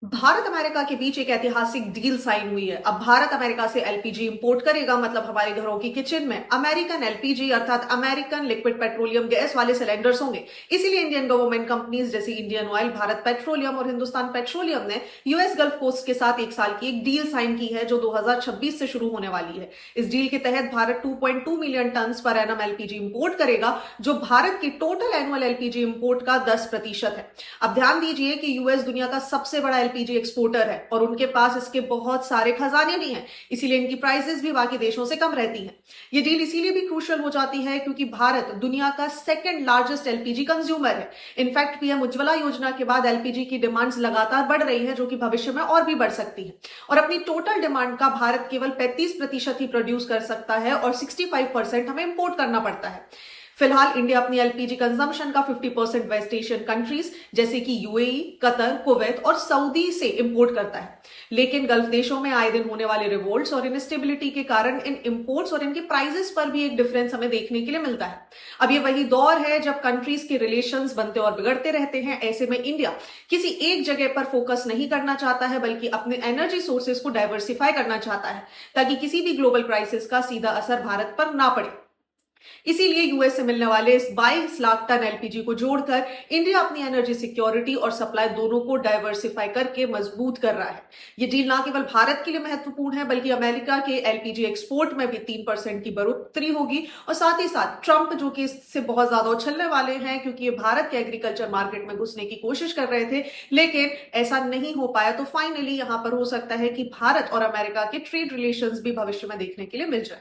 Bharat America के बीच एक ऐतिहासिक डील साइन हुई है। अब भारत अमेरिका से एलपीजी इंपोर्ट करेगा, मतलब हमारे घरों की किचन में अमेरिकन एलपीजी अर्थात अमेरिकन लिक्विड पेट्रोलियम गैस वाले सिलेंडर्स होंगे। इसीलिए इंडियन गवर्नमेंट कंपनीज जैसे इंडियन ऑयल, भारत पेट्रोलियम और हिंदुस्तान पेट्रोलियम ने यूएस गल्फ कोस्ट के साथ 1 साल की एक डील साइन की है जो 2026 से शुरू होने वाली है। इस डील के तहत Bharat 2.2 million ton per annum LPG import करेगा, जो भारत की टोटल एनुअल एलपीजी इंपोर्ट का 10% है। अब ध्यान दीजिए कि यूएस दुनिया का सबसे बड़ा एलपीजी एक्सपोर्टर है और उनके पास इसके बहुत सारे खजाने भी हैं, इसीलिए इनकी प्राइसेस भी बाकी देशों से कम रहती हैं। ये डील इसीलिए भी क्रूशियल हो जाती है क्योंकि भारत दुनिया का सेकंड लार्जेस्ट एलपीजी कंज्यूमर है। इनफैक्ट पीएम उज्ज्वला योजना के बाद एलपीजी की डिमांड्स लगातार बढ़ रही है, जो कि भविष्य में और भी बढ़ सकती है। और अपनी टोटल डिमांड का भारत केवल 35% ही प्रोड्यूस कर सकता है और 65% हमें इंपोर्ट करना पड़ता है। फिलहाल इंडिया अपनी एलपीजी कंजम्पशन का 50% वेस्ट एशियन कंट्रीज जैसे कि यूएई, कतर, कुवैत और सऊदी से इंपोर्ट करता है। लेकिन गल्फ देशों में आए दिन होने वाले रिवोल्ट्स और इनस्टेबिलिटी के कारण इन इंपोर्ट्स और इनके प्राइसेस पर भी एक डिफरेंस हमें देखने के लिए मिलता है। अब ये वही दौर है जब कंट्रीज के रिलेशंस बनते और बिगड़ते रहते हैं। ऐसे में इंडिया किसी एक जगह पर फोकस नहीं करना चाहता है, बल्कि अपने एनर्जी सोर्सेज को डाइवर्सिफाई करना चाहता है ताकि किसी भी ग्लोबल क्राइसिस का सीधा असर भारत पर ना पड़े। इसीलिए यूएस से मिलने वाले इस 22 लाख टन एलपीजी को जोड़कर इंडिया अपनी एनर्जी सिक्योरिटी और सप्लाई दोनों को डाइवर्सिफाई करके मजबूत कर रहा है। ये डील ना केवल भारत के लिए महत्वपूर्ण है, बल्कि अमेरिका के एलपीजी एक्सपोर्ट में भी 3% की बढ़ोतरी होगी। और साथ ही साथ ट्रंप, जो कि इससे बहुत ज्यादा उछलने वाले हैं क्योंकि ये भारत के एग्रीकल्चर मार्केट में घुसने की कोशिश कर रहे थे, लेकिन ऐसा नहीं हो पाया, तो फाइनली यहां पर हो सकता है कि भारत और अमेरिका के ट्रेड रिलेशंस भी भविष्य में देखने के लिए मिल जाए।